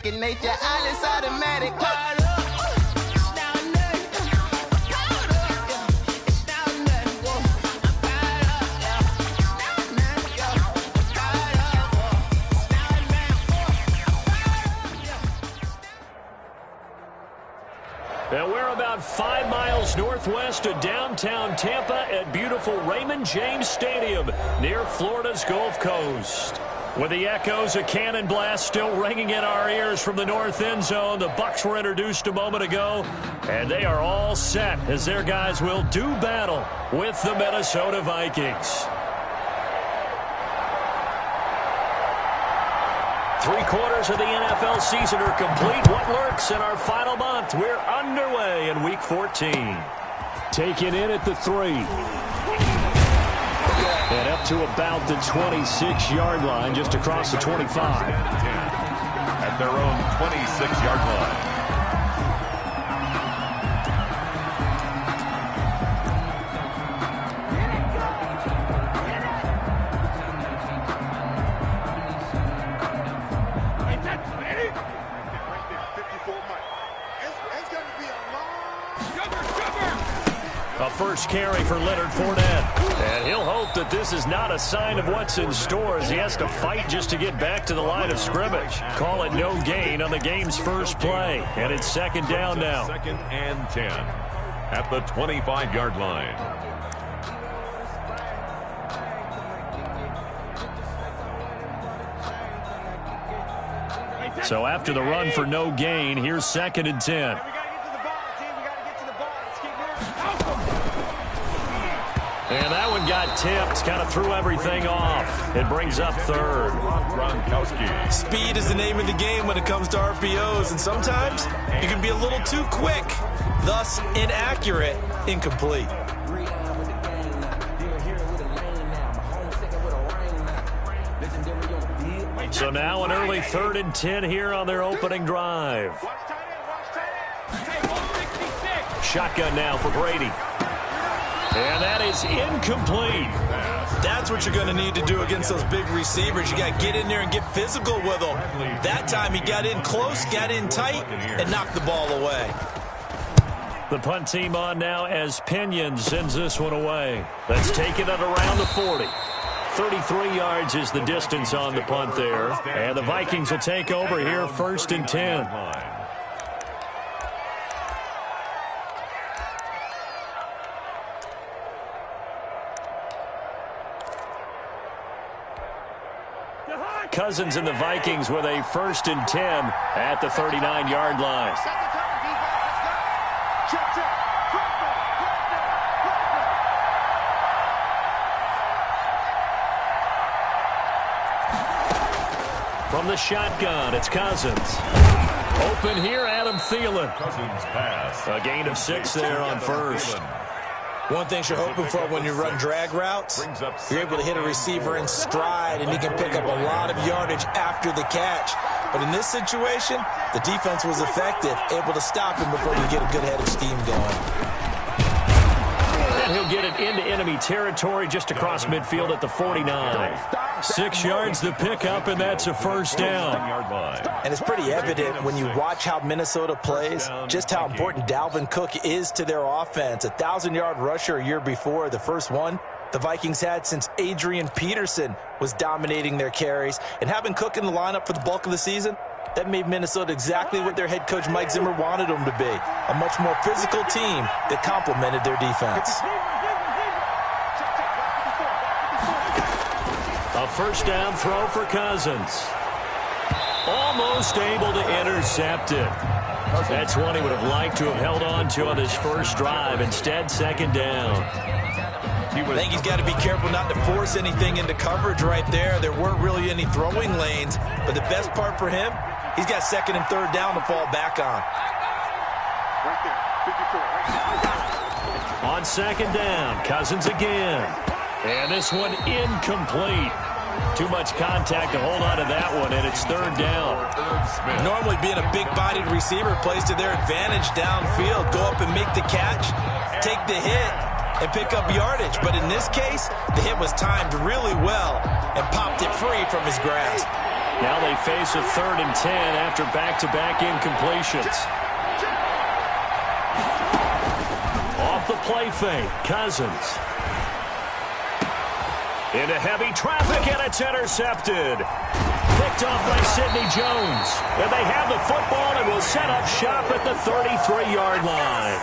second nature. All is automatic. And we're about 5 miles northwest of downtown Tampa at beautiful Raymond James Stadium near Florida's Gulf Coast. With the echoes of cannon blast still ringing in our ears from the north end zone, the Bucs were introduced a moment ago, and they are all set as their guys will do battle with the Minnesota Vikings. 3/4 of the NFL season are complete. What lurks in our final month? We're underway in Week 14. Taken in at the 3. And up to about the 26-yard line, just across the 25. At their own 26-yard line. A first carry for Leonard Fournette. And he'll hope that this is not a sign of what's in store as he has to fight just to get back to the line of scrimmage. Call it no gain on the game's first play. And it's second down now. 2nd and 10 at the 25-yard line. So after the run for no gain, here's 2nd and 10. And that one got tipped, kind of threw everything off. It brings up 3rd. Gronkowski. Speed is the name of the game when it comes to RPOs, and sometimes you can be a little too quick, thus inaccurate, incomplete. So now an early 3rd and 10 here on their opening drive. Shotgun now for Brady. And that is incomplete. That's what you're going to need to do against those big receivers. You got to get in there and get physical with them. That time he got in close, got in tight, and knocked the ball away. The punt team on now as Pinion sends this one away. Let's take it at around the 40. 33 yards is the distance on the punt there. And the Vikings will take over here 1st and 10. Cousins and the Vikings with a 1st and 10 at the 39-yard line. From the shotgun, it's Cousins. Open here, Adam Thielen. Cousins pass. A gain of 6 there on 1st. One thing you're hoping for when you run drag routes, you're able to hit a receiver in stride, and he can pick up a lot of yardage after the catch. But in this situation, the defense was effective, able to stop him before you get a good head of steam going. And he'll get it into enemy territory just across midfield at the 49. 6 yards to pick up, and that's a 1st down. And it's pretty evident when you watch how Minnesota plays, just how important Dalvin Cook is to their offense. A 1,000-yard rusher a year before, the first one the Vikings had since Adrian Peterson was dominating their carries. And having Cook in the lineup for the bulk of the season, that made Minnesota exactly what their head coach Mike Zimmer wanted them to be. A much more physical team that complemented their defense. A 1st down throw for Cousins. Almost able to intercept it. That's one he would have liked to have held on to on his first drive. Instead, 2nd down. I think he's got to be careful not to force anything into coverage right there. There weren't really any throwing lanes, but the best part for him, he's got 2nd and 3rd down to fall back on. On 2nd down, Cousins again. And this one incomplete. Too much contact to hold on to that one, and it's 3rd down. Normally being a big-bodied receiver plays to their advantage downfield. Go up and make the catch, take the hit, and pick up yardage. But in this case, the hit was timed really well and popped it free from his grasp. Now they face a 3rd and 10 after back-to-back incompletions. Off the play fake, Cousins. Into heavy traffic, and it's intercepted. Picked off by Sidney Jones. And they have the football and will set up shop at the 33-yard line.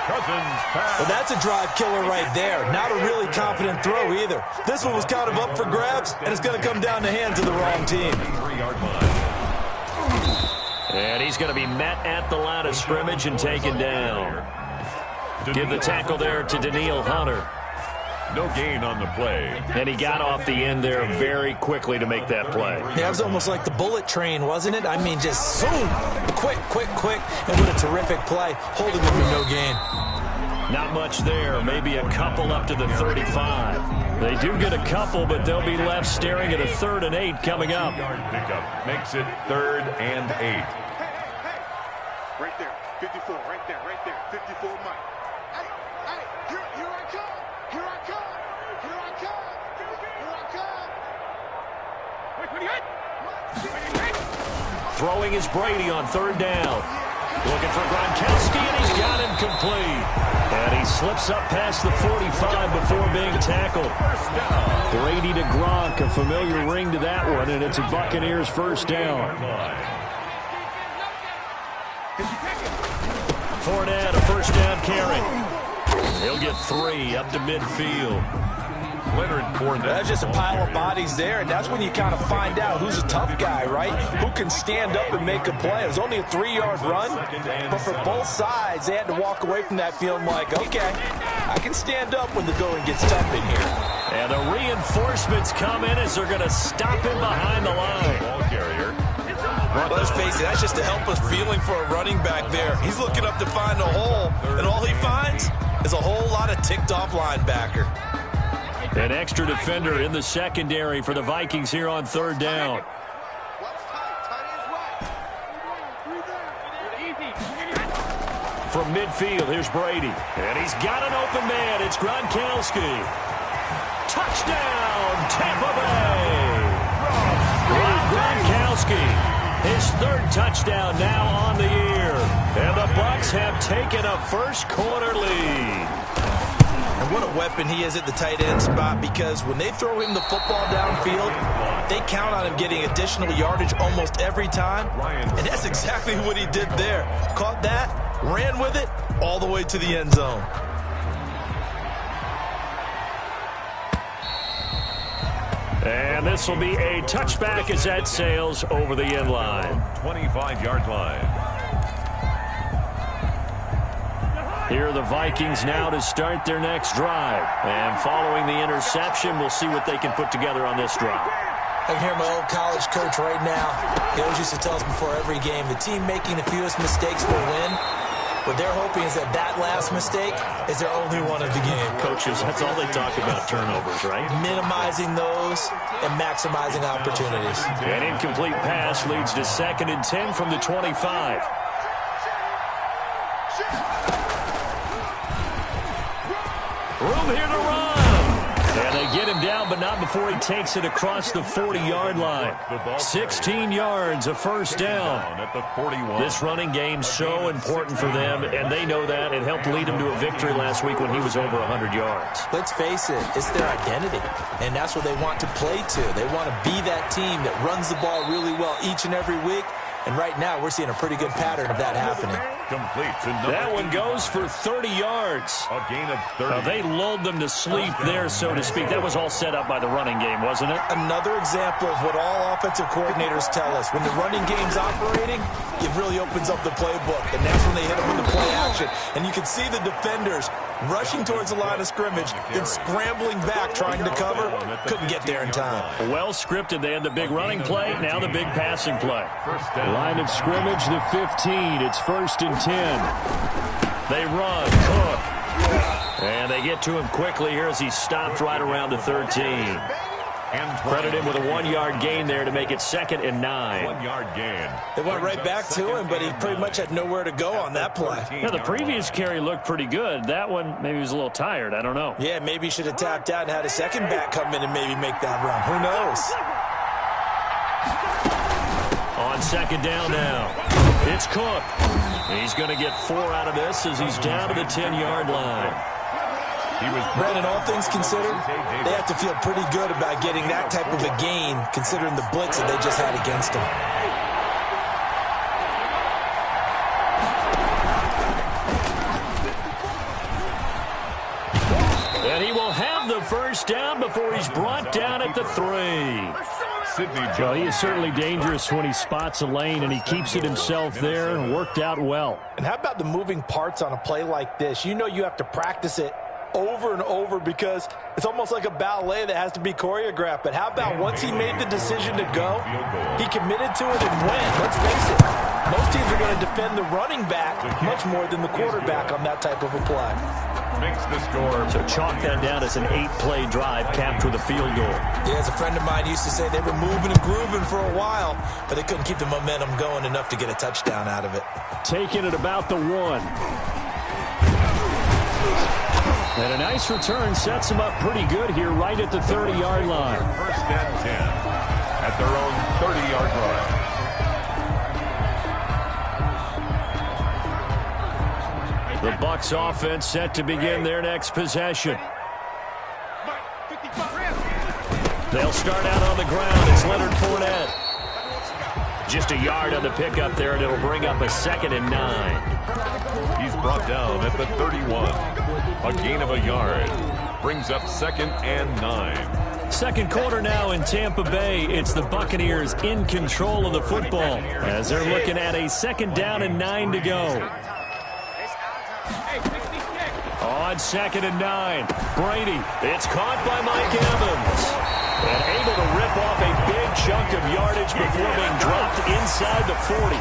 Well, that's a drive killer right there. Not a really confident throw either. This one was kind of up for grabs, and it's going to come down the hands of the wrong team. And he's going to be met at the line of scrimmage and taken down. Give the tackle there to Daniil Hunter. No gain on the play. And he got off the end there very quickly to make that play. Yeah, it was almost like the bullet train, wasn't it? I mean, just zoom, quick, and what a terrific play, holding them to no gain. Not much there, maybe a couple up to the 35. They do get a couple, but they'll be left staring at a 3rd and 8 coming up. Pickup makes it 3rd and 8. Right there, 54, right there, 54 Mike. Here I come. Throwing is Brady on 3rd down. Looking for Gronkowski, and he's got him complete. And he slips up past the 45 before being tackled. Brady to Gronk, a familiar ring to that one, and it's a Buccaneers 1st down. Fournette, a 1st down carry. He'll get 3 up to midfield. That's just a pile of bodies there, and that's when you kind of find out who's a tough guy, right? Who can stand up and make a play. It was only a 3-yard run, but for both sides, they had to walk away from that feeling like, okay, I can stand up when the going gets tough in here. And the reinforcements come in as they're going to stop him behind the line. Well, let's face it, that's just a helpless feeling for a running back there. He's looking up to find a hole, and all he finds is a whole lot of ticked-off linebacker. An extra defender in the secondary for the Vikings here on 3rd down. From midfield, here's Brady. And he's got an open man. It's Gronkowski. Touchdown, Tampa Bay. Rob Gronkowski, his 3rd touchdown now on the year. And the Bucs have taken a first-quarter lead. And what a weapon he is at the tight end spot, because when they throw him the football downfield, they count on him getting additional yardage almost every time. And that's exactly what he did there. Caught that, ran with it, all the way to the end zone. And this will be a touchback as that sails over the end line. 25-yard line. Here are the Vikings now to start their next drive. And following the interception, we'll see what they can put together on this drive. I can hear my old college coach right now. He always used to tell us before every game, the team making the fewest mistakes will win. What they're hoping is that last mistake is their only one of the game. Coaches, that's all they talk about, turnovers, right? Minimizing those and maximizing opportunities. An incomplete pass leads to 2nd and 10 from the 25. Room here to run. And they get him down, but not before he takes it across the 40-yard line. 16 yards, a 1st down. At the 41. This running game so important for them, and they know that. It helped lead him to a victory last week when he was over 100 yards. Let's face it, it's their identity, and that's what they want to play to. They want to be that team that runs the ball really well each and every week. And right now, we're seeing a pretty good pattern of that happening. Complete to that one goes for 30 yards. A gain of 30. They lulled them to sleep there, so to speak. That was all set up by the running game, wasn't it? Another example of what all offensive coordinators tell us. When the running game's operating, it really opens up the playbook. And that's when they hit them with the play action. And you can see the defenders rushing towards the line of scrimmage, then scrambling back, trying to cover. Couldn't get there in time. Well scripted. They had the big running play, now the big passing play. Line of scrimmage, the 15. It's 1st and 10. They run. Cook. And they get to him quickly here as he stopped right around the 13. Credit him with a 1-yard gain there to make it 2nd and 9. 1-yard gain. They went right back to him, but he pretty much had nowhere to go on that play. Yeah, the previous carry looked pretty good. That one, maybe he was a little tired. I don't know. Yeah, maybe he should have tapped out and had a second back come in and maybe make that run. Who knows? second down now. It's Cook. He's going to get 4 out of this as he's down to the 10-yard line. Brandon, all things considered, they have to feel pretty good about getting that type of a gain, considering the blitz that they just had against them. And he will have the first down before he's brought down at the 3. Well, he is certainly dangerous when he spots a lane, and he keeps it himself there and worked out well. And how about the moving parts on a play like this? You know you have to practice it over and over because it's almost like a ballet that has to be choreographed. But how about once he made the decision to go, he committed to it and went. Let's face it, most teams are going to defend the running back much more than the quarterback on that type of a play. Makes the score. So chalk that down as an 8-play drive capped with a field goal. Yeah, as a friend of mine used to say, they were moving and grooving for a while, but they couldn't keep the momentum going enough to get a touchdown out of it. Taking it about the 1. And a nice return sets them up pretty good here right at the 30-yard line. First and 10 at their own 30-yard line. The Bucs offense set to begin their next possession. They'll start out on the ground. It's Leonard Fournette. Just a yard on the pickup there, and it'll bring up a 2nd and 9. He's brought down at the 31. A gain of a yard. Brings up 2nd and 9. Second quarter now in Tampa Bay. It's the Buccaneers in control of the football as they're looking at a 2nd down and 9 to go. On 2nd and 9, Brady. It's caught by Mike Evans. And able to rip off a big chunk of yardage before being dropped inside the 40.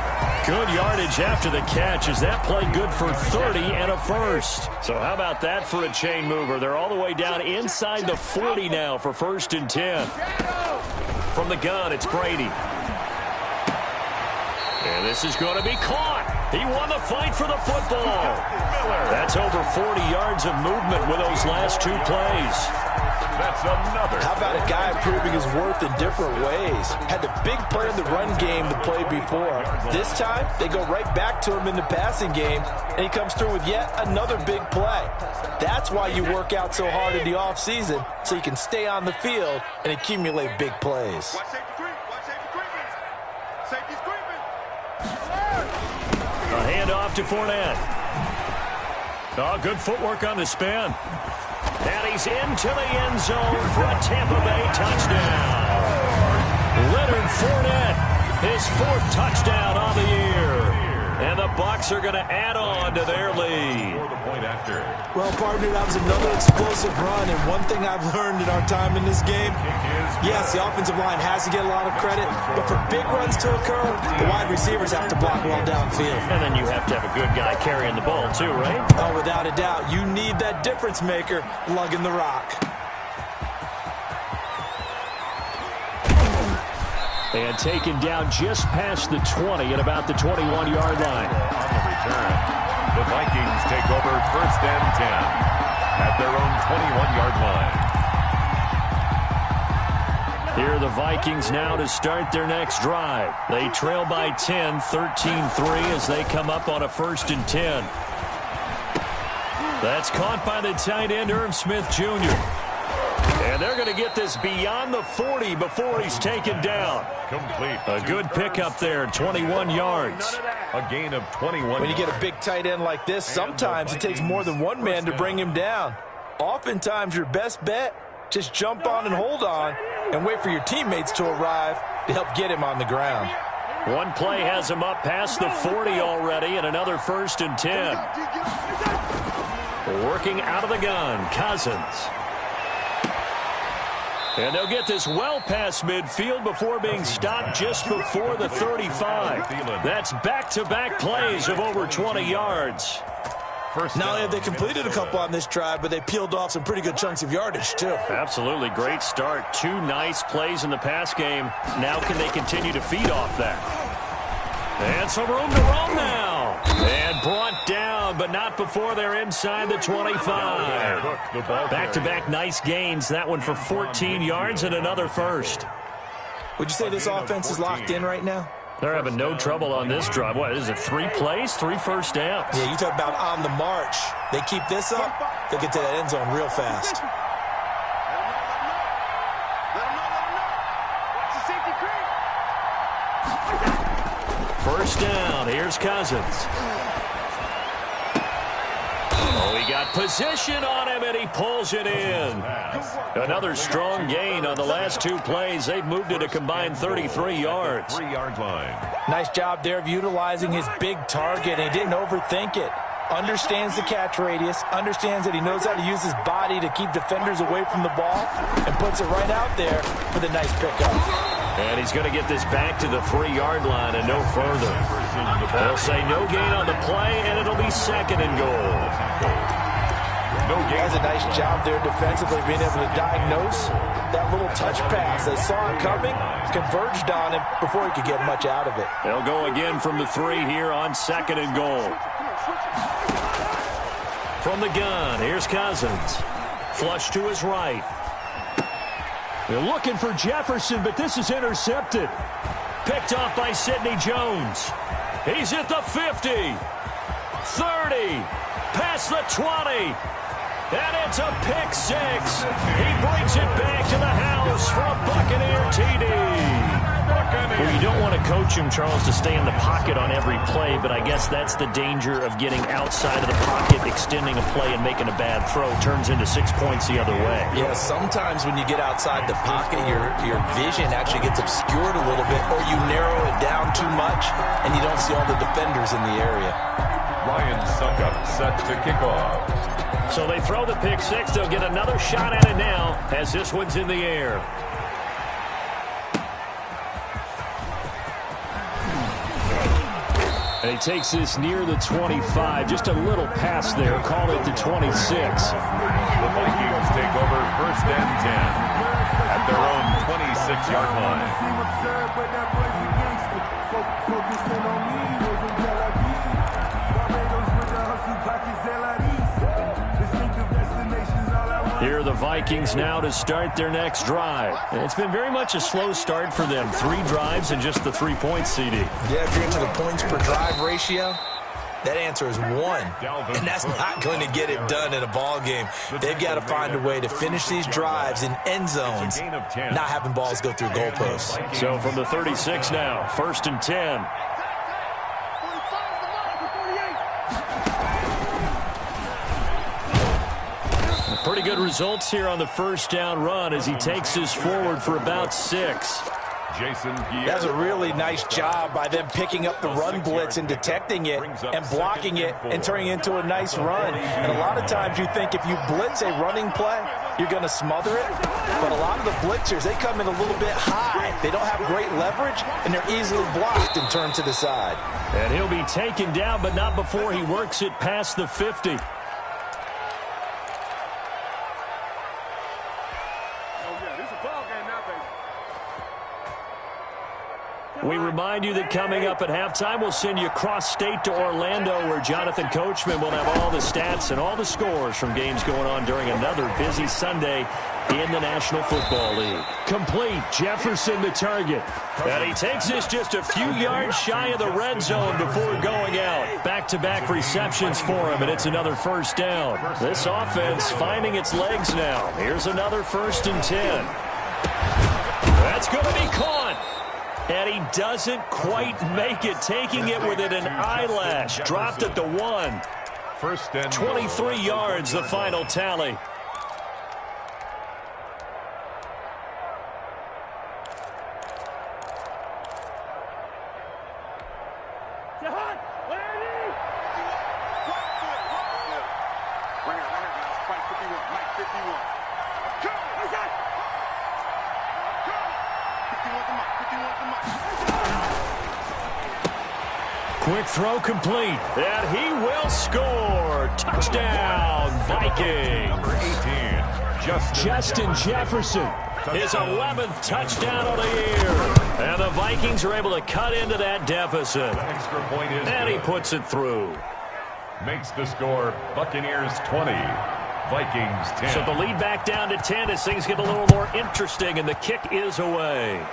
Good yardage after the catch. Is that play good for 30 and a first? So how about that for a chain mover? They're all the way down inside the 40 now for 1st and 10. From the gun, it's Brady. And this is going to be caught. He won the fight for the football. That's over 40 yards of movement with those last 2 plays. That's another. How about a guy proving his worth in different ways? Had the big play in the run game the play before. This time, they go right back to him in the passing game, and he comes through with yet another big play. That's why you work out so hard in the offseason, so you can stay on the field and accumulate big plays. Watch safety creep. Watch safety creeping. Safety's creeping. A handoff to Fournette. Oh, good footwork on the spin. And he's into the end zone for a Tampa Bay touchdown. Leonard Fournette, his 4th touchdown on the year. And the Bucs are going to add on to their lead. Well, partner, that was another explosive run, and one thing I've learned in our time in this game, yes, the offensive line has to get a lot of credit, but for big runs to occur, the wide receivers have to block well downfield. And then you have to have a good guy carrying the ball too, right? Oh, without a doubt. You need that difference maker lugging the rock. And taken down just past the 20 at about the 21-yard line. On the return, the Vikings take over 1st and 10 at their own 21-yard line. Here are the Vikings now to start their next drive. They trail by 10, 13-3 as they come up on a 1st and 10. That's caught by the tight end, Irv Smith Jr. And they're going to get this beyond the 40 before he's taken down. Complete. A good pickup there, 21 yards. A gain of 21. When you get a big tight end like this, sometimes it takes more than one man to bring him down. Oftentimes, your best bet, just jump on and hold on and wait for your teammates to arrive to help get him on the ground. One play has him up past the 40 already, and another 1st and 10. Working out of the gun, Cousins. And they'll get this well past midfield before being stopped just before the 35. That's back-to-back plays of over 20 yards. Not only have they completed a couple on this drive, but they peeled off some pretty good chunks of yardage, too. Absolutely. Great start. 2 nice plays in the pass game. Now can they continue to feed off that? And some room to roam now. And brought down, but not before they're inside the 25. Back-to-back nice gains. That one for 14 yards and another first. Would you say this offense is locked in right now? They're having no trouble on this drive. What is it, 3 plays, 3 first downs? Yeah, you talk about on the march. They keep this up, they'll get to that end zone real fast. First down, here's Cousins. Oh, he got position on him, and he pulls it in. Another strong gain on the last 2 plays. They've moved it a combined 33 yards. 3-yard line. Nice job there of utilizing his big target. He didn't overthink it. Understands the catch radius, understands that he knows how to use his body to keep defenders away from the ball, and puts it right out there for the nice pickup. And he's going to get this back to the 3-yard line and no further. They'll say no gain on the play, and it'll be 2nd and goal. He has a nice job there defensively, being able to diagnose that little touch pass. They saw it coming, converged on him before he could get much out of it. They'll go again from the 3 here on 2nd and goal. From the gun, here's Cousins. Flush to his right. They're looking for Jefferson, but this is intercepted. Picked off by Sidney Jones. He's at the 50. 30. Past the 20. And it's a pick 6. He brings it back to the house for a Buccaneer TD. Well, you don't want to coach him, Charles, to stay in the pocket on every play, but I guess that's the danger of getting outside of the pocket, extending a play, and making a bad throw. Turns into 6 points the other way. Yeah, sometimes when you get outside the pocket, your vision actually gets obscured a little bit, or you narrow it down too much, and you don't see all the defenders in the area. Ryan Suckup set to kick off. So they throw the pick 6. They'll get another shot at it now as this one's in the air. And he takes this near the 25. Just a little pass there. Call it the 26. The Vikings take over 1st and 10 at their own 26-yard Here are the Vikings now to start their next drive. It's been very much a slow start for them. 3 drives and just the 3 points, CD. Yeah, if you're into the points per drive ratio, that answer is 1. And that's not going to get it done in a ball game. They've got to find a way to finish these drives in end zones, not having balls go through goalposts. So from the 36 now, 1st and 10. Pretty good results here on the 1st down run as he takes this forward for about 6. That's a really nice job by them picking up the run blitz and detecting it and blocking it and turning it into a nice run. And a lot of times you think if you blitz a running play, you're going to smother it. But a lot of the blitzers, they come in a little bit high. They don't have great leverage, and they're easily blocked and turned to the side. And he'll be taken down, but not before he works it past the 50. We remind you that coming up at halftime, we'll send you cross-state to Orlando, where Jonathan Coachman will have all the stats and all the scores from games going on during another busy Sunday in the National Football League. Complete. Jefferson the target. And he takes this just a few yards shy of the red zone before going out. Back-to-back receptions for him, and it's another 1st down. This offense finding its legs now. Here's another 1st and 10. That's going to be caught. And he doesn't quite make it, taking it within an eyelash. Dropped at the 1. 23 yards, the final tally. Quick throw complete. And he will score. Touchdown, Vikings. Number 18, Justin Jefferson. His 11th touchdown of the year. And the Vikings are able to cut into that deficit. Extra point is And he puts it through. Makes the score Buccaneers 20, Vikings 10. So the lead back down to 10 as things get a little more interesting, and the kick is away.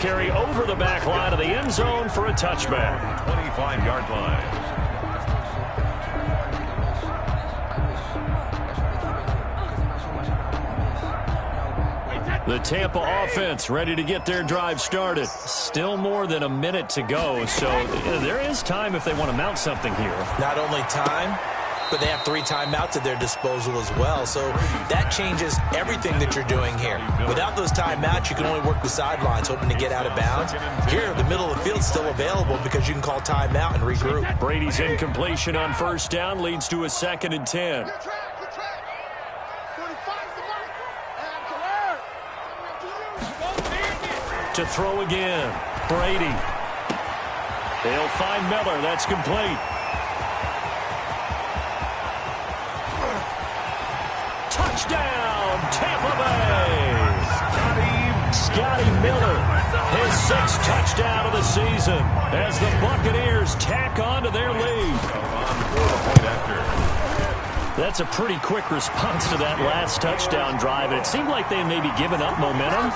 carry over the back line of the end zone for a touchback. 25-yard line. The Tampa offense ready to get their drive started. Still more than a minute to go, so there is time if they want to mount something here. Not only time, but they have 3 timeouts at their disposal as well, so that changes everything that you're doing here. Without those timeouts, you can only work the sidelines, hoping to get out of bounds. Here, the middle of the field's still available because you can call timeout and regroup. Brady's incompletion on first down leads to a 2nd and 10. To throw again, Brady. They'll find Miller. That's complete. Touchdown, Tampa Bay. Scotty Miller, his 6th touchdown of the season as the Buccaneers tack on to their lead. That's a pretty quick response to that last touchdown drive. And it seemed like they may be giving up momentum.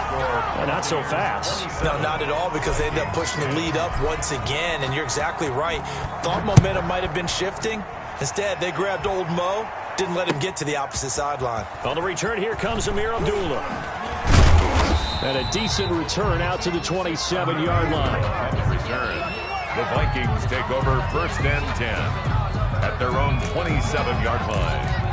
Not so fast. No, not at all, because they ended up pushing the lead up once again. And you're exactly right. Thought momentum might have been shifting. Instead, they grabbed old Mo, didn't let him get to the opposite sideline. On the return, here comes Amir Abdullah. And a decent return out to the 27-yard line. Return. The Vikings take over 1st and 10. At their own 27-yard line.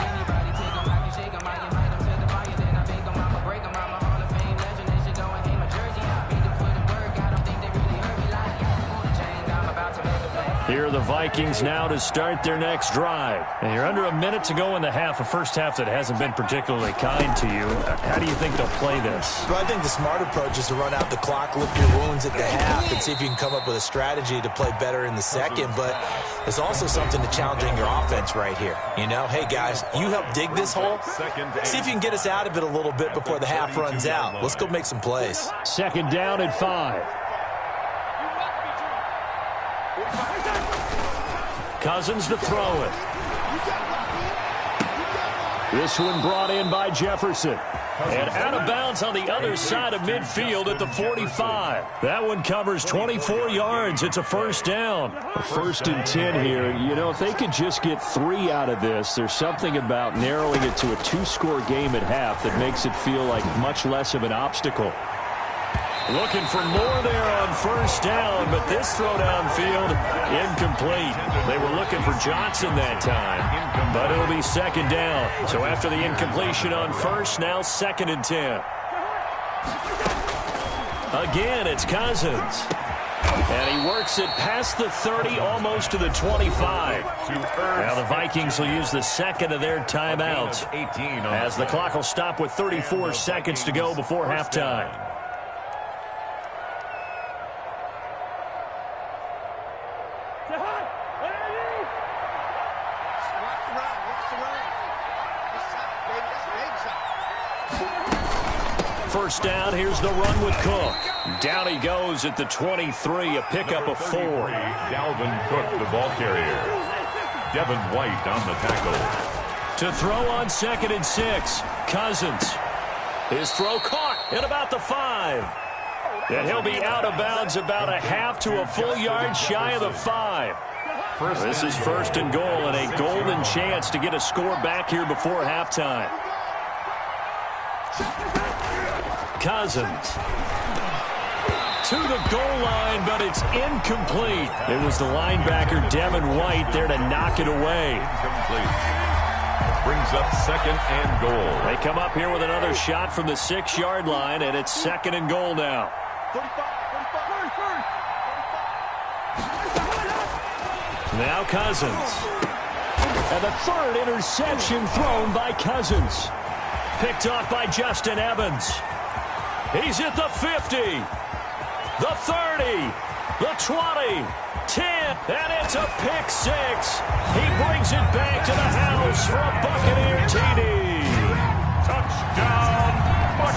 Here are the Vikings now to start their next drive. And you're under a minute to go in the half, a first half that hasn't been particularly kind to you. How do you think they'll play this? Well, I think the smart approach is to run out the clock, lick your wounds at the half, and see if you can come up with a strategy to play better in the second. But there's also something to challenging your offense right here. You know, hey, guys, you help dig this hole. See if you can get us out of it a little bit before the half runs out. Let's go make some plays. 2nd down and 5. Cousins to throw it. This one brought in by Jefferson. And out of bounds on the other side of midfield at the 45. That one covers 24 yards. It's a 1st down. A 1st and 10 here. You know, if they could just get 3 out of this, there's something about narrowing it to a 2-score game at half that makes it feel like much less of an obstacle. Looking for more there on 1st down, but this throw downfield, incomplete. They were looking for Johnson that time, but it'll be 2nd down. So after the incompletion on 1st, now 2nd and 10. Again, it's Cousins. And he works it past the 30, almost to the 25. Now the Vikings will use the 2nd of their timeouts as the clock will stop with 34 seconds to go before halftime. First down, here's the run with Cook. Down he goes at the 23, a pickup of 4. Dalvin Cook, the ball carrier. Devin White on the tackle. To throw on 2nd and 6, Cousins. His throw caught at about the 5. And he'll be out of bounds about a half to a full yard shy of the 5. This is 1st and goal, and a golden chance to get a score back here before halftime. Cousins to the goal line, but it's incomplete. It was the linebacker, Devin White, there to knock it away. Incomplete. Brings up 2nd and goal. They come up here with another shot from the 6-yard line, and it's 2nd and goal now. Now Cousins. And the 3rd interception thrown by Cousins. Picked off by Justin Evans. He's at the 50, the 30, the 20, 10, and it's a pick 6. He brings it back to the house for a Buccaneer TD. Touchdown,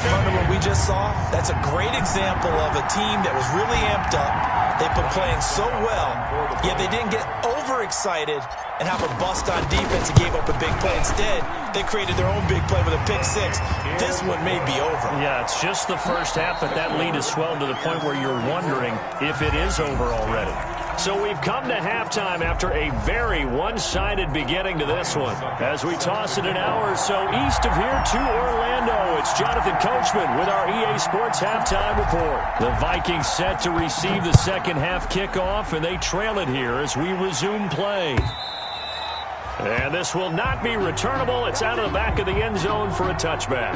front of what we just saw, that's a great example of a team that was really amped up. They've been playing so well, yet they didn't get overexcited and have a bust on defense and gave up a big play. Instead, they created their own big play with a pick six. This one may be over. Yeah, it's just the first half, but that lead has swelled to the point where you're wondering if it is over already. So we've come to halftime after a very one-sided beginning to this one. As we toss it an hour or so east of here to Orlando, it's Jonathan Coachman with our EA Sports Halftime Report. The Vikings set to receive the second half kickoff, and they trail it here as we resume play. And this will not be returnable. It's out of the back of the end zone for a touchback.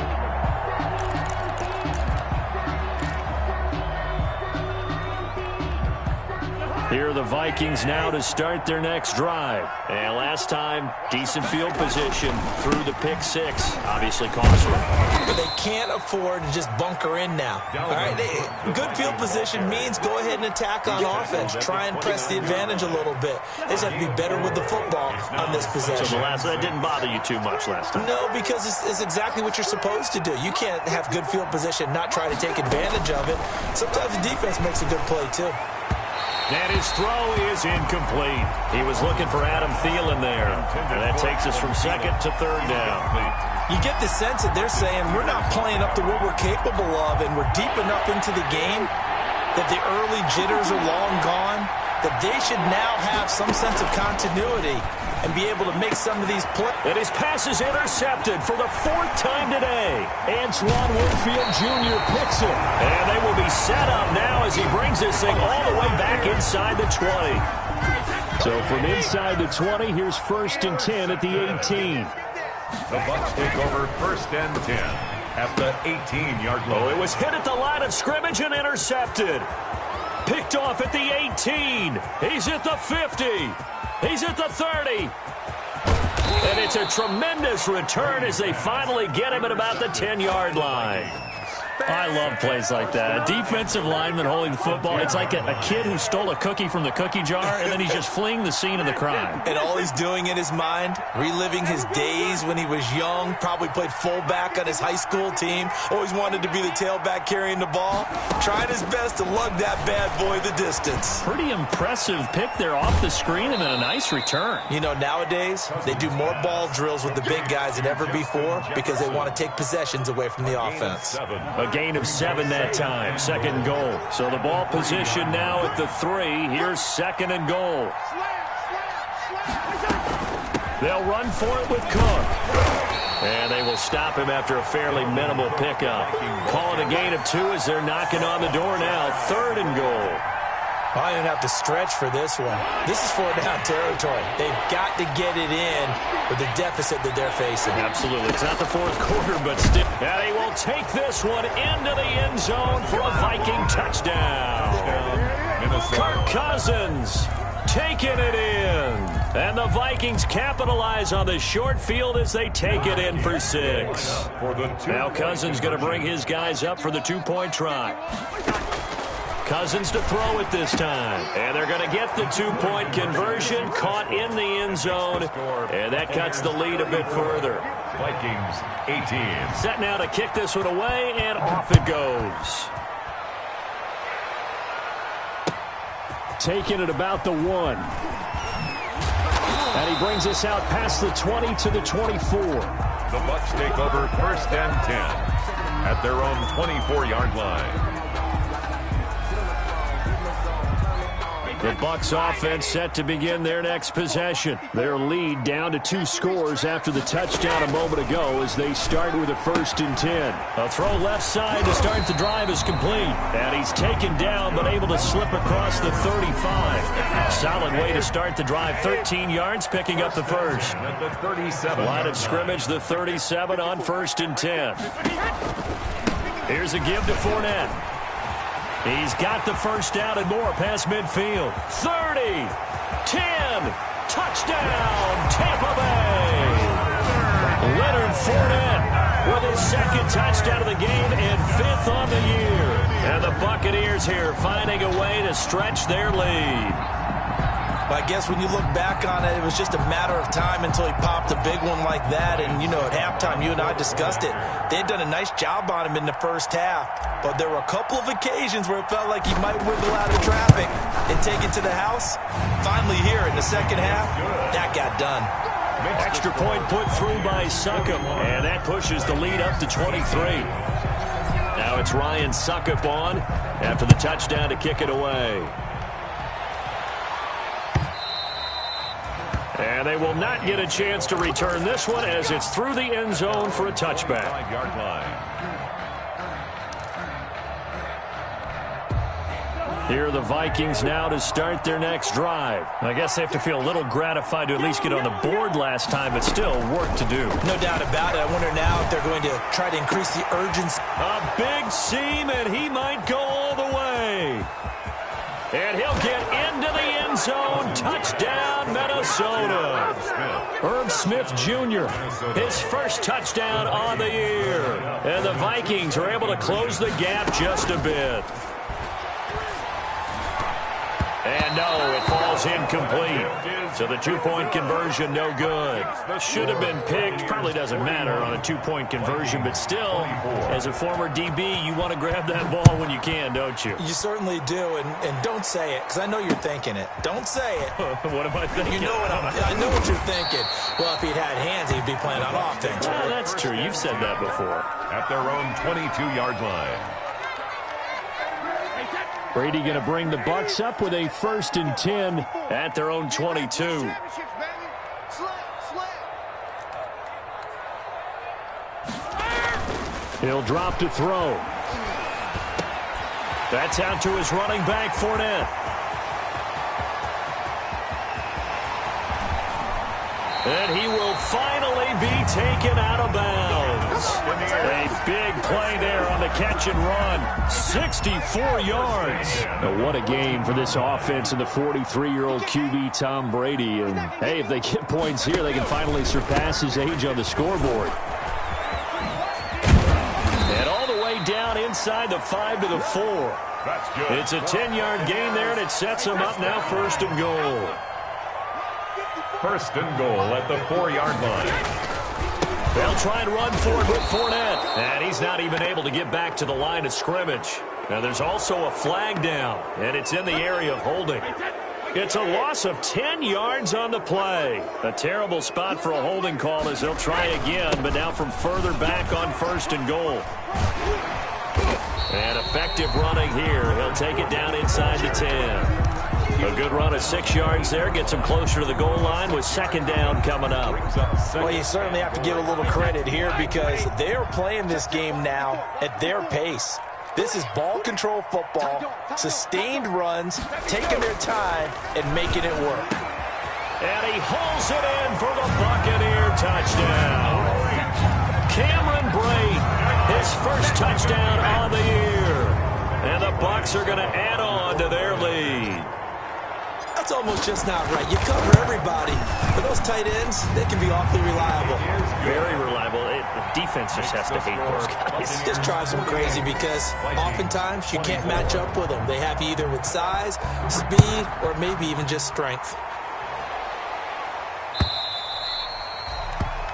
Here are the Vikings now to start their next drive. And last time, decent field position through the pick six. Obviously costly. But they can't afford to just bunker in now. All right, good field position means go ahead and attack on offense. Try and press the advantage a little bit. They just have to be better with the football on this possession. So that didn't bother you too much last time? No, because it's exactly what you're supposed to do. You can't have good field position, not try to take advantage of it. Sometimes the defense makes a good play, too. And his throw is incomplete. He was looking for Adam Thielen there. And that takes us from second to third down. You get the sense that they're saying we're not playing up to what we're capable of, and we're deep enough into the game that the early jitters are long gone, that they should now have some sense of continuity and be able to make some of these plays. And his pass is intercepted for the fourth time today. Antoine Winfield Jr. picks it. And they will be set up now as he brings this thing all the way back inside the 20. So from inside the 20, here's 1st and 10 at the 18. The Bucs take over 1st and 10 at the 18-yard line. Oh, it was hit at the line of scrimmage and intercepted. Picked off at the 18. He's at the 50. He's at the 30. And it's a tremendous return as they finally get him at about the 10-yard line. I love plays like that. A defensive lineman holding the football. It's like a kid who stole a cookie from the cookie jar, and then he's just fleeing the scene of the crime. And all he's doing in his mind, reliving his days when he was young, probably played fullback on his high school team, always wanted to be the tailback carrying the ball, trying his best to lug that bad boy the distance. Pretty impressive pick there off the screen and then a nice return. You know, nowadays, they do more ball drills with the big guys than ever before because they want to take possessions away from the offense. A gain of 7 that time, 2nd and goal. So the ball position now at the 3. Here's 2nd and goal. They'll run for it with Cook. And they will stop him after a fairly minimal pickup. Call it a gain of 2 as they're knocking on the door now. 3rd and goal. I didn't have to stretch for this one. This is 4-down territory. They've got to get it in with the deficit that they're facing. Absolutely. It's not the 4th quarter, but still. And he will take this one into the end zone for a Viking touchdown. Kirk Cousins taking it in. And the Vikings capitalize on the short field as they take it in for 6. Now Cousins going to bring his guys up for the 2-point try. Cousins to throw it this time. And they're going to get the 2-point conversion, caught in the end zone. And that cuts the lead a bit further. Vikings 18. Set now to kick this one away, and off it goes. Taking it about the 1. And he brings us out past the 20 to the 24. The Bucs take over 1st and 10 at their own 24-yard line. The Bucs offense set to begin their next possession. Their lead down to 2 scores after the touchdown a moment ago as they start with a 1st and 10. A throw left side to start the drive is complete. And he's taken down but able to slip across the 35. Solid way to start the drive. 13 yards picking up the first. At the 37. Line of scrimmage, the 37 on 1st and 10. Here's a give to Fournette. He's got the first down and more past midfield. 30, 10, touchdown, Tampa Bay. Leonard Fournette with his 2nd touchdown of the game and 5th on the year. And the Buccaneers here finding a way to stretch their lead. I guess when you look back on it, it was just a matter of time until he popped a big one like that. And, you know, at halftime, you and I discussed it. They had done a nice job on him in the first half. But there were a couple of occasions where it felt like he might wiggle out of traffic and take it to the house. Finally here in the second half, that got done. Extra point put through by Suckup. And that pushes the lead up to 23. Now it's Ryan Suckup on after the touchdown to kick it away. And they will not get a chance to return this one as it's through the end zone for a touchback. 5-yard line. Here are the Vikings now to start their next drive. I guess they have to feel a little gratified to at least get on the board last time, but still work to do. No doubt about it. I wonder now if they're going to try to increase the urgency. A big seam, and he might go all the way. And he'll get into the end zone. Touchdown, Minnesota. Herb Smith Jr., his first touchdown on the year. And the Vikings are able to close the gap just a bit. And no, it falls incomplete. So the two-point conversion, no good. Should have been picked. Probably doesn't matter on a two-point conversion, but still, as a former DB, you want to grab that ball when you can, don't you? You certainly do, and don't say it, because I know you're thinking it. Don't say it. What am I thinking? You know what I know what you're thinking. Well, if he'd had hands, he'd be playing on offense. Well, that's true. You've said that before. At their own 22-yard line. Brady going to bring the Bucs up with a 1st and 10 at their own 22. He'll drop to throw. That's out to his running back, Fournette. And he will finally be taken out of bounds. A big play there on the catch and run. 64 yards. Now, what a game for this offense and the 43-year-old QB Tom Brady. And, hey, if they get points here, they can finally surpass his age on the scoreboard. And all the way down inside the 5 to the 4. That's good. It's a 10-yard gain there, and it sets them up now 1st and goal. 1st and goal at the 4-yard line. They'll try and run for it with Fournette. And he's not even able to get back to the line of scrimmage. Now there's also a flag down, and it's in the area of holding. It's a loss of 10 yards on the play. A terrible spot for a holding call as they'll try again, but now from further back on 1st and goal. And effective running here. He'll take it down inside the 10. A good run of 6 yards there. Gets him closer to the goal line with 2nd down coming up. Well, you certainly have to give a little credit here because they are playing this game now at their pace. This is ball control football, sustained runs, taking their time, and making it work. And he hauls it in for the Buccaneer touchdown. Cameron Brate, his first touchdown on the year. And the Bucs are going to add on to their lead. That's almost just not right. You cover everybody. But those tight ends, they can be awfully reliable. Very reliable. The defense just has to hate those guys. It just drives them crazy because oftentimes you can't match up with them. They have either with size, speed, or maybe even just strength.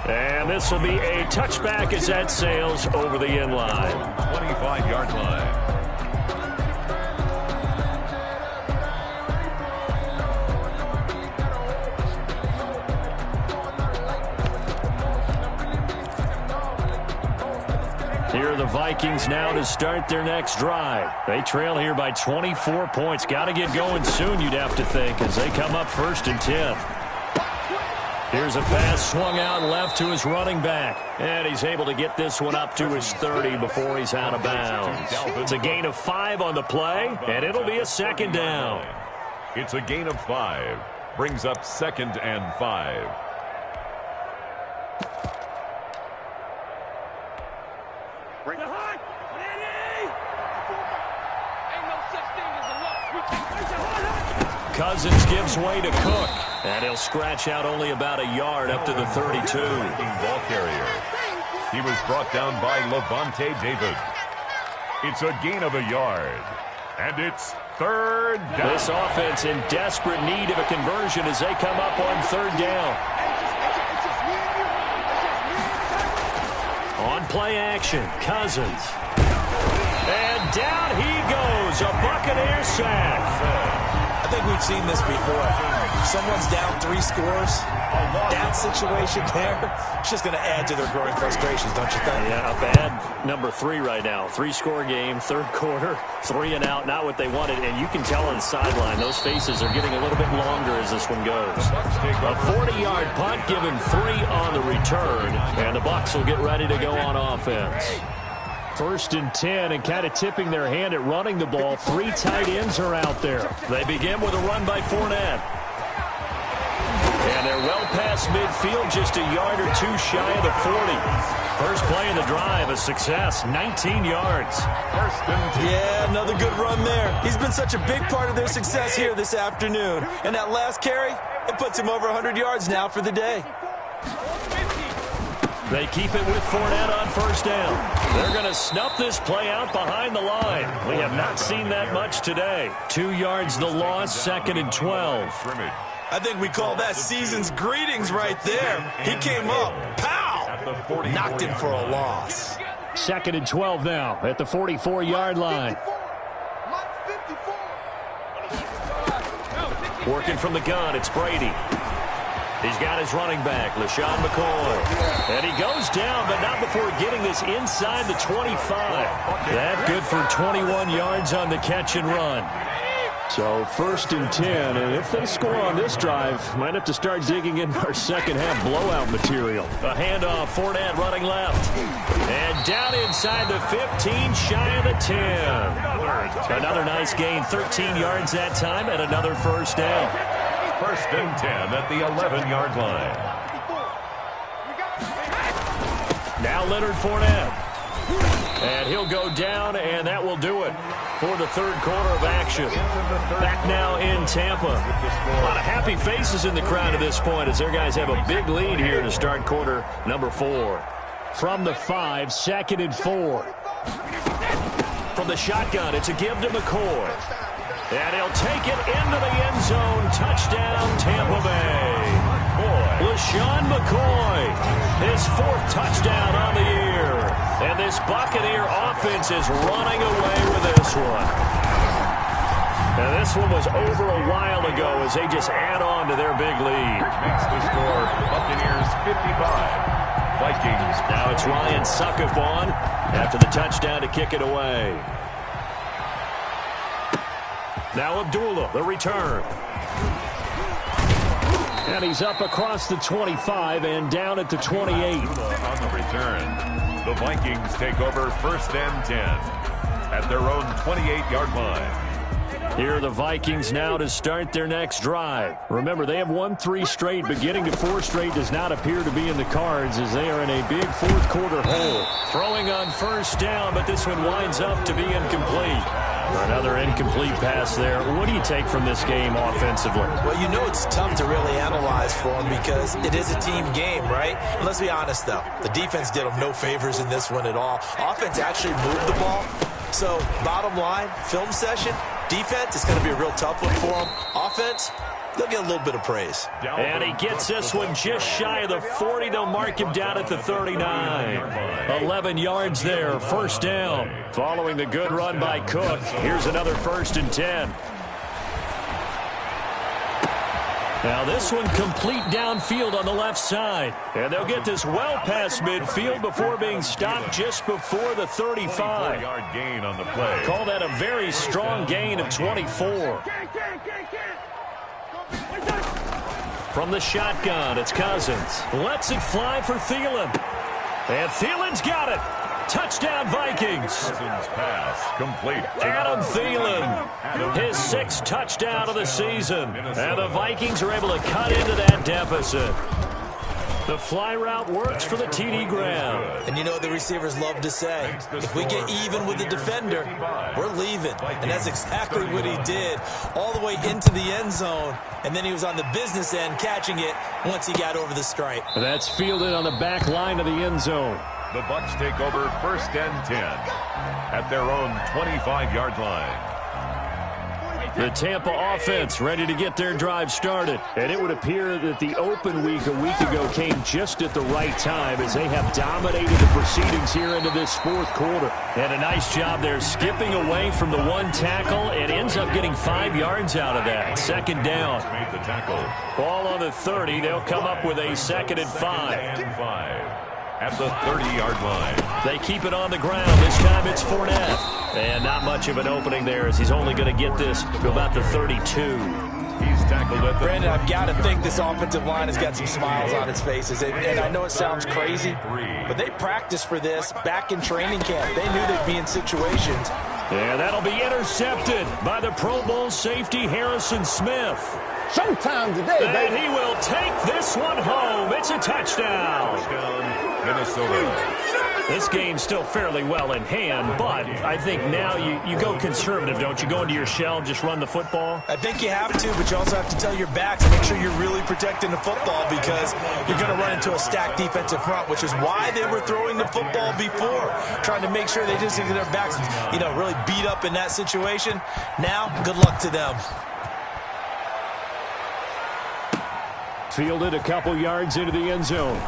And this will be a touchback as that sails over the end line. 25-yard line. Here are the Vikings now to start their next drive. They trail here by 24 points. Got to get going soon, you'd have to think, as they come up 1st and 10. Here's a pass swung out left to his running back. And he's able to get this one up to his 30 before he's out of bounds. It's a gain of 5 on the play, and it'll be a 2nd down. It's a gain of 5. Brings up 2nd and 5. Cousins gives way to Cook. And he'll scratch out only about a yard up to the 32. Ball carrier. He was brought down by Levante David. It's a gain of a yard. And it's third down. This offense in desperate need of a conversion as they come up on third down. On play action, Cousins. And down he goes, a Buccaneer sack. I think we've seen this before. Someone's down 3 scores. That situation there, it's just going to add to their growing frustrations, don't you think? Yeah, a bad number 3 right now. 3-score game, third quarter, 3 and out, not what they wanted. And you can tell on the sideline, those faces are getting a little bit longer as this one goes. A 40-yard punt, given 3 on the return. And the Bucs will get ready to go on offense. 1st and 10, and kind of tipping their hand at running the ball. 3 tight ends are out there. They begin with a run by Fournette. And they're well past midfield, just a yard or 2 shy of the 40. First play of the drive, a success, 19 yards. Yeah, another good run there. He's been such a big part of their success here this afternoon. And that last carry, it puts him over 100 yards now for the day. They keep it with Fournette on first down. They're going to snuff this play out behind the line. We have not seen that much today. 2 yards the loss, 2nd and 12. I think we call that season's greetings right there. He came up, pow! Knocked him for a loss. 2nd and 12 now at the 44-yard line. Working from the gun, it's Brady. He's got his running back, LaShawn McCoy. And he goes down, but not before getting this inside the 25. That good for 21 yards on the catch and run. So 1st and 10, and if they score on this drive, might have to start digging in our second half blowout material. A handoff, Fournette running left. And down inside the 15, shy of the 10. Another nice gain, 13 yards that time, and another first down. 1st and 10 at the 11-yard line. Now Leonard Fournette. And he'll go down, and that will do it for the third quarter of action. Back now in Tampa. A lot of happy faces in the crowd at this point as their guys have a big lead here to start quarter number 4. From the 5, 2nd and 4. From the shotgun, it's a give to McCoy. And he'll take it into the end zone. Touchdown, Tampa Bay. LaShawn McCoy, his 4th touchdown on the year. And this Buccaneer offense is running away with this one. And this one was over a while ago as they just add on to their big lead. Makes the score Buccaneers 55. Vikings. Now it's Ryan Suckup on after the touchdown to kick it away. Now Abdullah, the return. And he's up across the 25 and down at the 28. On the return, the Vikings take over 1st and 10 at their own 28-yard line. Here are the Vikings now to start their next drive. Remember, they have won 3 straight, but getting to 4 straight does not appear to be in the cards as they are in a big fourth quarter hole. Throwing on first down, but this one winds up to be incomplete. Another incomplete pass there. What do you take from this game offensively? Well, you know it's tough to really analyze for them because it is a team game, right? And let's be honest, though. The defense did them no favors in this one at all. Offense actually moved the ball. So, bottom line, film session, defense, it's going to be a real tough one for them. Offense, they'll get a little bit of praise. And he gets this one just shy of the 40. They'll mark him down at the 39. 11 yards there, first down. Following the good run by Cook, here's another 1st and 10. Now this one complete downfield on the left side. And they'll get this well past midfield before being stopped just before the 35. 4-yard gain on the play. Call that a very strong gain of 24. From the shotgun, it's Cousins. Lets it fly for Thielen. And Thielen's got it. Touchdown, Vikings. Cousins pass complete. Adam Thielen, his 6th touchdown of the season. And the Vikings are able to cut into that deficit. The fly route works for the TD grab. And you know the receivers love to say, if we get even with the defender, we're leaving. And that's exactly what he did all the way into the end zone. And then he was on the business end catching it once he got over the stripe. That's fielded on the back line of the end zone. The Bucs take over 1st and 10 at their own 25-yard line. The Tampa offense ready to get their drive started. And it would appear that the open week a week ago came just at the right time as they have dominated the proceedings here into this fourth quarter. And a nice job there skipping away from the one tackle and ends up getting 5 yards out of that. Second down. Made the tackle. Ball on the 30. They'll come up with a 2nd and 5. At the 30-yard line. They keep it on the ground. This time it's Fournette. And not much of an opening there as he's only going to get this to about the 32. He's tackled at the Brandon, I've got to think this offensive line has got some smiles on its faces. And I know it sounds crazy, but they practiced for this back in training camp. They knew they'd be in situations. And that'll be intercepted by the Pro Bowl safety Harrison Smith. Showtime today, and he will take this one home. It's a touchdown. Minnesota. This game's still fairly well in hand, but I think now you go conservative, don't you? Go into your shell and just run the football? I think you have to, but you also have to tell your backs to make sure you're really protecting the football because you're going to run into a stacked defensive front, which is why they were throwing the football before, trying to make sure they just get their backs, really beat up in that situation. Now, good luck to them. Fielded a couple yards into the end zone.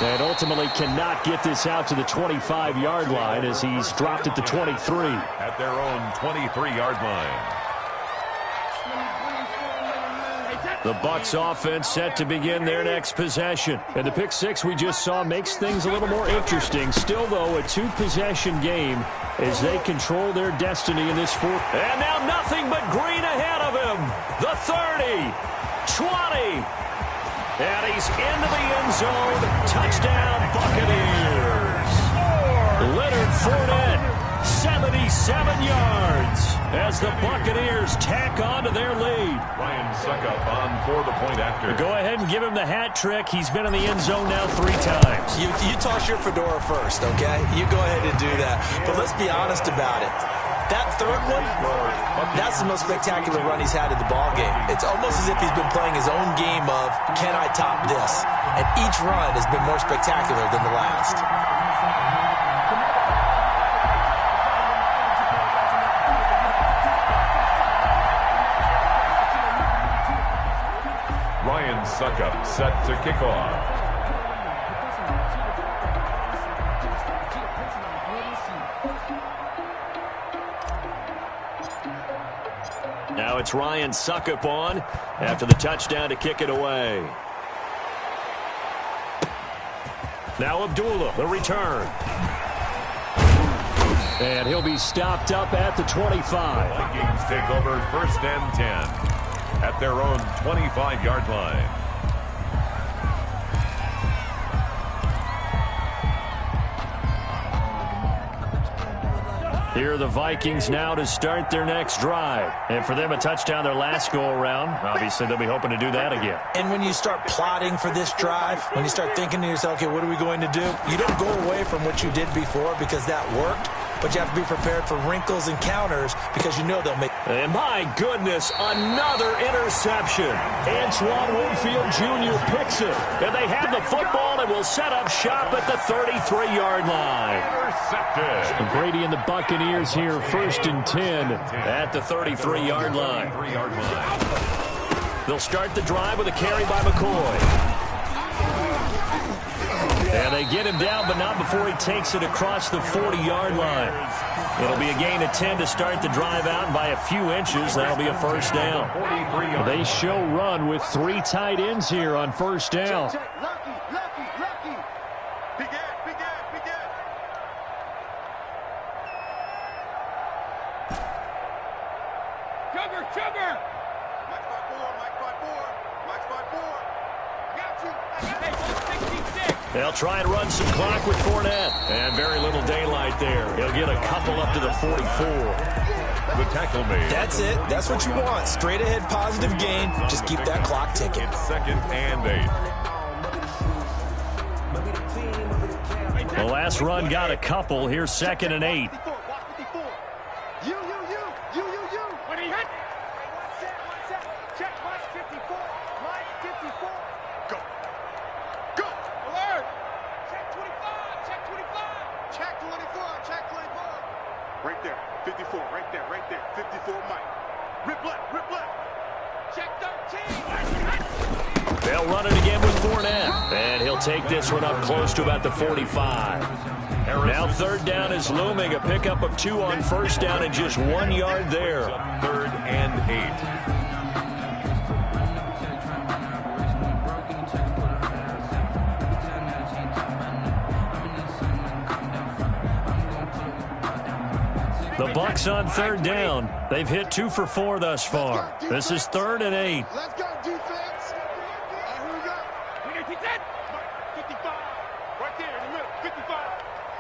And ultimately cannot get this out to the 25-yard line as he's dropped at the 23. At their own 23-yard line. The Bucs offense set to begin their next possession. And the pick six we just saw makes things a little more interesting. Still, though, a two-possession game as they control their destiny in this fourth. And now nothing but green ahead of him. The 30, 20. And he's into the end zone. Touchdown, Buccaneers. Leonard Fournette, 77 yards as the Buccaneers tack on to their lead. Ryan Suckup on for the point after. Go ahead and give him the hat trick. He's been in the end zone now 3 times. You toss your fedora first, okay? You go ahead and do that. But let's be honest about it. That third one, that's the most spectacular run he's had in the ballgame. It's almost as if he's been playing his own game of, can I top this? And each run has been more spectacular than the last. Ryan Suckup set to kick off. Now it's Ryan Suckup on after the touchdown to kick it away. Now Abdullah, the return. And he'll be stopped up at the 25. Vikings take over 1st and 10 at their own 25-yard line. Here are the Vikings now to start their next drive. And for them, a touchdown their last go-around. Obviously, they'll be hoping to do that again. And when you start plotting for this drive, when you start thinking to yourself, okay, what are we going to do? You don't go away from what you did before because that worked, but you have to be prepared for wrinkles and counters because you know they'll make. And my goodness, another interception. Antoine Winfield Jr. picks it. And they have the football and will set up shop at the 33-yard line. Intercepted. Brady and the Buccaneers here, 1st and 10 at the 33-yard line. They'll start the drive with a carry by McCoy. And they get him down, but not before he takes it across the 40-yard line. It'll be a gain of 10 to start the drive out, and by a few inches, that'll be a 1st down. They show run with 3 tight ends here on 1st down. Lucky. Big Ed. Sugar. Mike's by four. Got you. They'll try and run some clock with Fournette. And very little daylight there. He'll get a couple up to the 44. The tackle made. That's it. That's what you want. Straight ahead positive gain. Just keep that clock ticking. It's 2nd and 8. The last run got a couple. Here's 2nd and 8. You. When he hit. Check Mike 54. Go. Alert. Check 25. Check 24. Right there. 54. Right there. right there. 54 Mike. Rip left, rip left. Check 13. They'll run it again with Fournette. And he'll take this one up close to about the 45. Now third down is looming. A pickup of 2 on first down and just 1 yard there. Third and 8. The Bucs on third down. They've hit 2 for 4 thus far. This is third and 8. Let's go, defense. Here we go. We need 55. Right there in the middle. 55.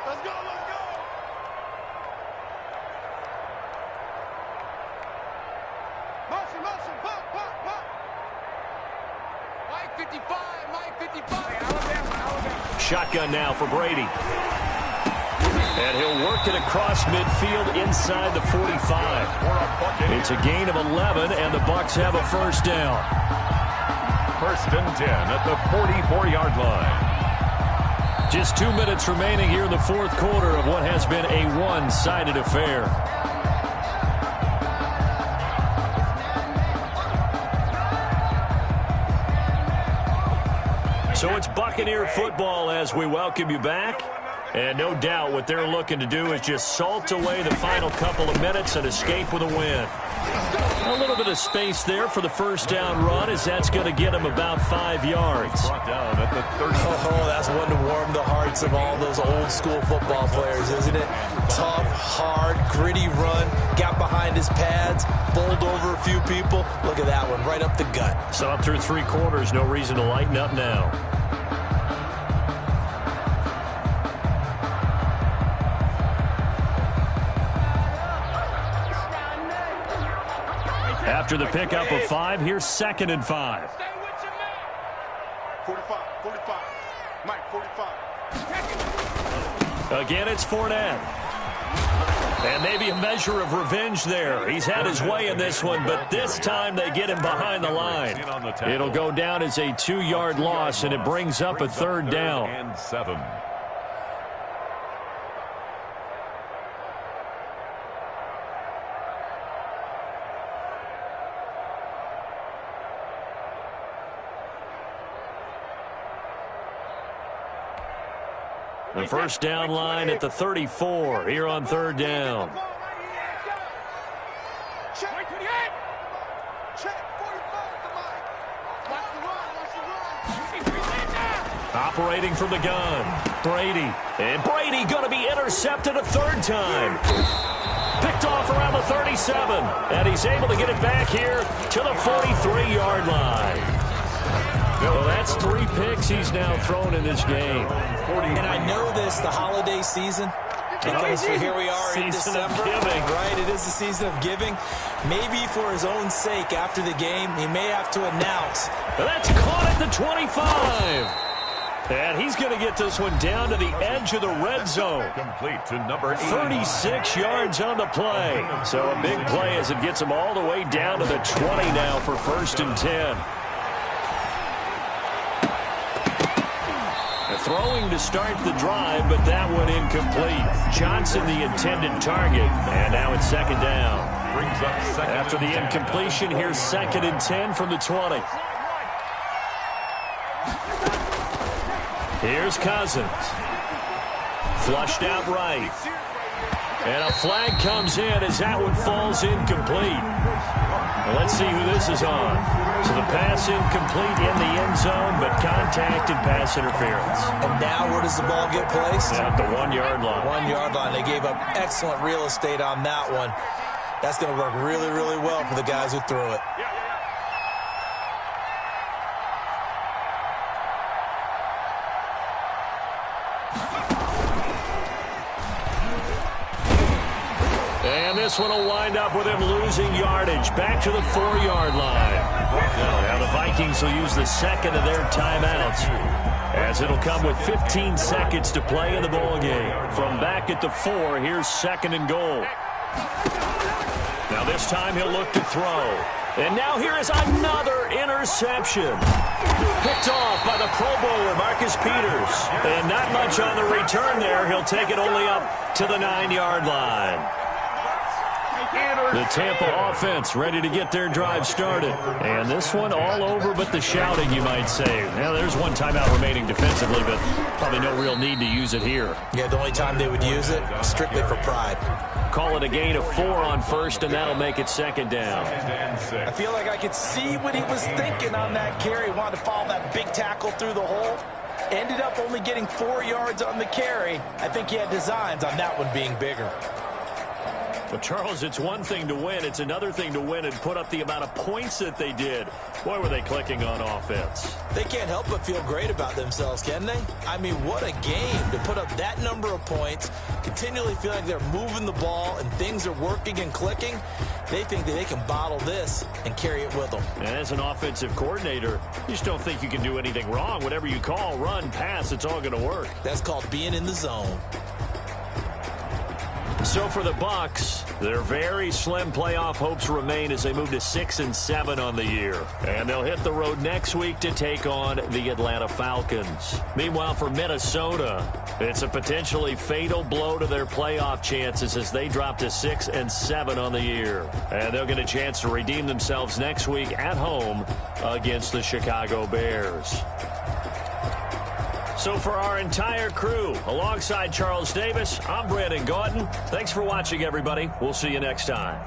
Let's go, let's go. Motion, motion. Pop, pop, pop. Mike 55. Mike 55. Alabama. Shotgun now for Brady. And he'll work it across midfield inside the 45. It's a gain of 11, and the Bucs have a first down. First and 10 at the 44-yard line. Just 2 minutes remaining here in the fourth quarter of what has been a one-sided affair. So it's Buccaneer football as we welcome you back. And no doubt what they're looking to do is just salt away the final couple of minutes and escape with a win. A little bit of space there for the first down run, as that's going to get them about 5 yards. Brought down at the 30. Oh, that's one to warm the hearts of all those old school football players, isn't it? Tough, hard, gritty run, got behind his pads, bowled over a few people. Look at that one, right up the gut. So up through 3 quarters, no reason to lighten up now. After the pickup of 5, here's second and 5. Stay with your man. 45, 45. Mike, 45. Again, it's Fournette. And maybe a measure of revenge there. He's had his way in this one, but this time they get him behind the line. It'll go down as a 2-yard loss, and it brings up a third down. And 7. The first down line at the 34 here on third down. Check 28. Check 45. Operating from the gun, Brady. And Brady going to be intercepted a third time. Picked off around the 37. And he's able to get it back here to the 43-yard line. Well, that's 3 picks he's now thrown in this game. And I know this, the holiday season, because here we are in December. Right, it is the season of giving. Maybe for his own sake after the game, he may have to announce. That's caught at the 25. And he's going to get this one down to the edge of the red zone. Complete to number 36 yards on the play. So a big play as it gets him all the way down to the 20 now for first and 10. Throwing to start the drive, but that one incomplete. Johnson the intended target, and now it's second down. Brings up second. After the incompletion, here's second and 10 from the 20. Here's Cousins. Flushed out right. And a flag comes in as that one falls incomplete. Well, let's see who this is on. So the pass incomplete in the end zone, but contact and pass interference. And now where does the ball get placed? At the 1-yard line. 1-yard line. They gave up excellent real estate on that one. That's going to work really, really well for the guys who threw it. And this one will wind up with him losing yardage back to the 4-yard line. Now the Vikings will use the second of their timeouts, as it'll come with 15 seconds to play in the ballgame. From back at the 4, here's second and goal. Now this time he'll look to throw. And now here is another interception. Picked off by the Pro Bowler, Marcus Peters. And not much on the return there. He'll take it only up to the 9-yard line. The Tampa offense ready to get their drive started. And this one all over but the shouting, you might say. Now, there's one timeout remaining defensively, but probably no real need to use it here. Yeah, the only time they would use it, strictly for pride. Call it a gain of 4 on first, and that'll make it second down. I feel like I could see what he was thinking on that carry. He wanted to follow that big tackle through the hole. Ended up only getting 4 yards on the carry. I think he had designs on that one being bigger. But, Charles, it's one thing to win. It's another thing to win and put up the amount of points that they did. Boy, were they clicking on offense. They can't help but feel great about themselves, can they? I mean, what a game to put up that number of points, continually feel like they're moving the ball and things are working and clicking. They think that they can bottle this and carry it with them. And as an offensive coordinator, you just don't think you can do anything wrong. Whatever you call, run, pass, it's all going to work. That's called being in the zone. So for the Bucs, their very slim playoff hopes remain as they move to 6-7 on the year. And they'll hit the road next week to take on the Atlanta Falcons. Meanwhile, for Minnesota, it's a potentially fatal blow to their playoff chances as they drop to 6-7 on the year. And they'll get a chance to redeem themselves next week at home against the Chicago Bears. So for our entire crew, alongside Charles Davis, I'm Brandon Gordon. Thanks for watching, everybody. We'll see you next time.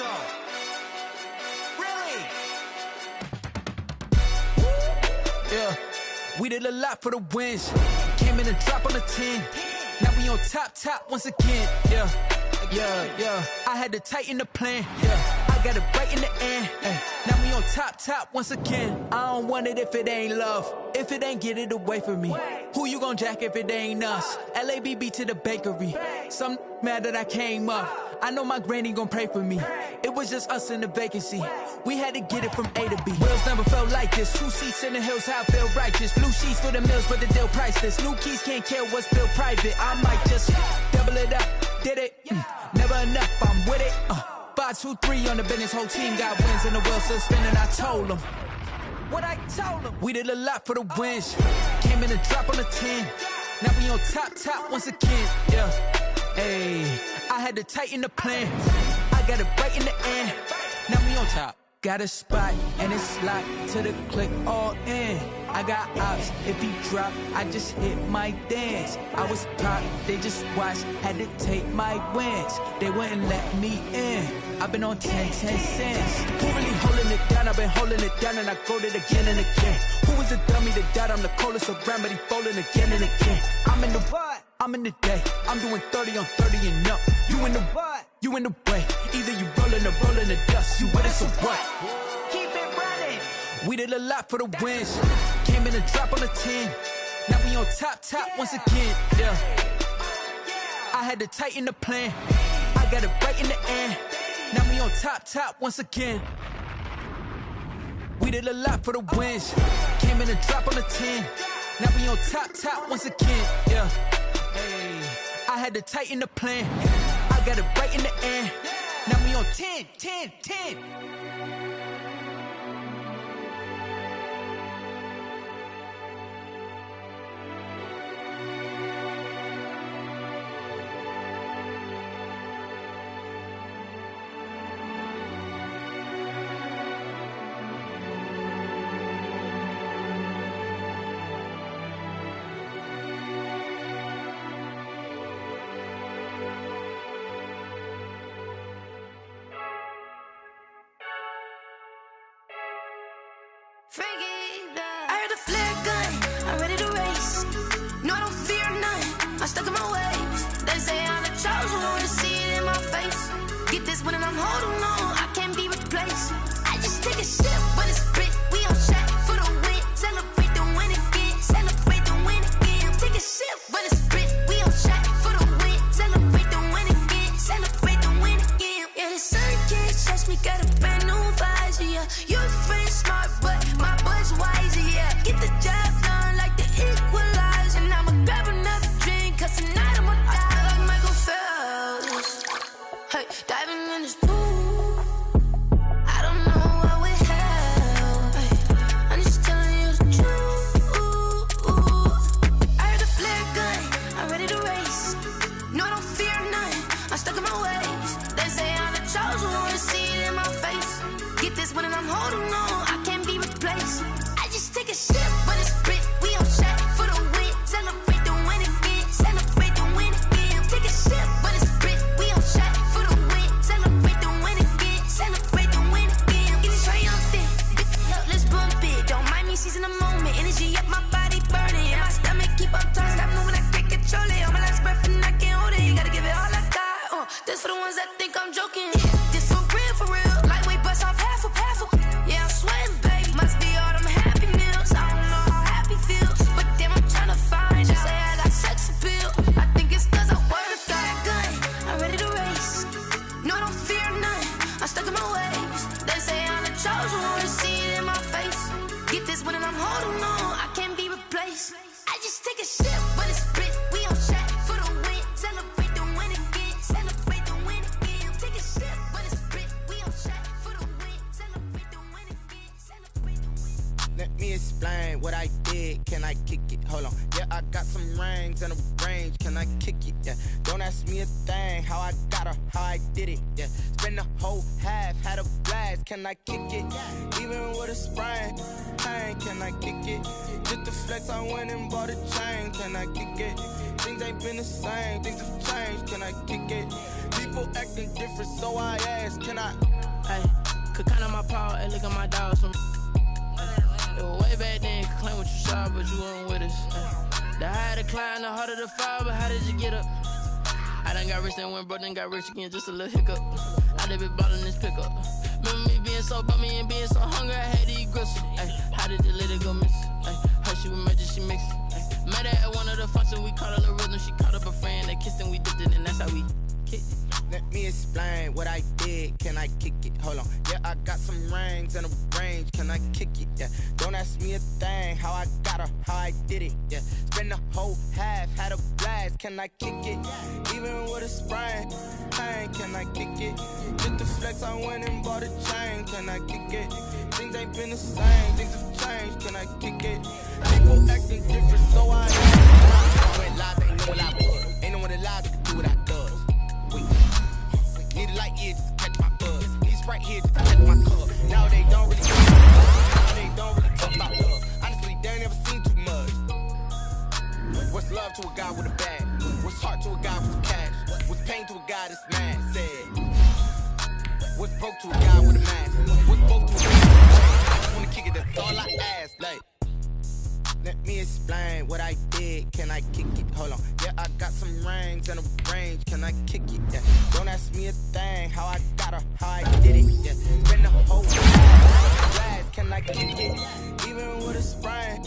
so. Really? Yeah, we did a lot for the wins. Came in and dropped on the 10. Now we on top once again, yeah. I had to tighten the plan, yeah. I got it right in the end, now we on top once again. I don't want it if it ain't love. If it ain't, get it away from me. Who you gon' jack if it ain't us? LABB to the bakery. Some mad that I came up. I know my granny gon' pray for me. It was just us in the vacancy. We had to get it from A to B. Wheels never felt like this. 2 seats in the hills, how I feel righteous. Blue sheets for the mills, but the deal priceless. New keys can't care what's still private. I might just double it up. Did it? Never enough, I'm with it. 5, 2, 3 on the business. Whole team got wins and the wheels still spinning. I told them what I told them. We did a lot for the wins. Came in a drop on the 10. Now we on top once again. Yeah. Hey, I had to tighten the plan. I got it right in the end. Now we on top. Got a spot and it's locked to the click all in. I got ops, if he drop, I just hit my dance. I was pop, they just watched, had to take my wins. They wouldn't let me in. I've been on 10 cents. Who really holding it down? I've been holding it down and I go it again and again. Who was the dummy that died? I'm the coldest around, but he falling again and again. I'm in the what? I'm in the day. I'm doing 30 on 30 and up. You in the what? You in the way. Either you rolling or rolling the dust. You with us or what? Keep it running. We did a lot for the wins. Came in a drop on the 10. Now we on top once again. Yeah. I had to tighten the plan. I got it right in the end. Now we on top once again. We did a lot for the wins. Came in a drop on the 10. Now we on top once again. Yeah. Hey, I had to tighten the plan. I got it right in the end. Now we on 10. I heard a flare gun, I'm ready to race. No, I don't fear none, I'm stuck in my ways. They say I'm the chosen one, see it in my face. Get this one and I'm holding on, I can't be replaced. I just take a sip, but it's grit. We on shot for the win, celebrate the win again, celebrate the win again. Take a sip, but it's grit. We on shot for the win, celebrate the win again, celebrate the win again. Yeah, the sun can't touch me, got a brand new visor, yeah. Your friend smart, but my bud's wiser, yeah. Get the job done like the equalizer. And I'ma grab another drink, cause tonight I'ma die like Michael Phelps. Hey, diving in this pool, I don't know what would help. Hey, I'm just telling you the truth. I heard a flare gun, I'm ready to race. No, I don't fear none, I'm stuck in my ways. They say I'm the chosen one, see it in my face. Get this one and I'm holding on, I can't be replaced. I just take a sip, but it's grit. We on shot for the win, celebrate the win again, celebrate the win again. Take a sip, but it's grit. We on shot for the win, celebrate the win again, celebrate the win again. Get it triumphant, let's bump it. Don't mind me seizing the moment, energy up my body burning. And my stomach keep up turning, stop moving, I can't control it. On my last breath and I can't hold it. You gotta give it all I got. This for the ones that think I'm joking. This for real. Lightweight bust off half a. Yeah, I'm sweating, babe. Must be all them happy meals. I don't know how happy feels, but damn, I'm tryna find out. Say I got sex appeal. I think it's cause I wear the fire gun. I'm ready to race. No, I don't fear none. I'm stuck in my ways. They say I'm the chosen one, see it in my face. Get this one and I'm holding on, I can't be replaced. I just take a sip, but it's grit. We on shot for the win, celebrate the win again, celebrate the win again. Take a sip, but it's grit. We on shot for the win, celebrate the win again, celebrate the win. Let me explain what I did. Can I kick it? Hold on. Yeah, I got some rings and a range. Can I kick it? Yeah. Don't ask me a thing. How I got her, how I did it. Yeah. Spend the whole half, had a blast. Can I kick it? Even with a sprain. Hey, can I kick it? Just the flex, I went and bought a chain. Can I kick it? Things ain't been the same. Things have changed. Can I kick it? People acting different, so I ask. Can I? Hey, could count on my power and look at my dogs from. It was way back then, could claim what you saw, but you weren't with us. The higher the climb, the harder the fall, but how did you get up? I done got rich and went broke, then got rich again, just a little hiccup. I done been ballin' this pickup. Remember me being so bummy and being so hungry, I had to eat gristle. Ay, how did the lady go miss? Ay, her she was magic, she mixed. Met her at one of the functions, we caught her the rhythm. She caught up a friend, they kissed and we dipped it, and that's how we kicked it. Let me explain what I did. Can I kick it? Hold on. Yeah, I got some rings and a range. Can I kick it? Yeah. Don't ask me a thing. How I got her, how I did it. Yeah. Spend the whole half, had a blast. Can I kick it? Even with a sprain. Pain, can I kick it? Just the flex, I went and bought a chain. Can I kick it? Things ain't been the same. Things have changed. Can I kick it? People acting different, so I went live. Ain't know what I was. Ain't no one alive that can do what I does. Need a light here just to catch my buzz. Need Sprite here just to catch my cup. Now they don't really talk about love. Honestly, they ain't never seen too much. What's love to a guy with a bag? What's heart to a guy with cash? What's pain to a guy that's mad? Said. What's broke to a guy with a mask? What's broke to a guy with a chain? I just wanna kick it, that's all I ask. Like, let me explain what I did. Can I kick it? Hold on. Yeah, I got some rings and a range. Can I kick it? Yeah. Don't ask me a thing. How I got her, how I did it. Yeah. Spend the whole time. Can I kick it? Even with a sprain.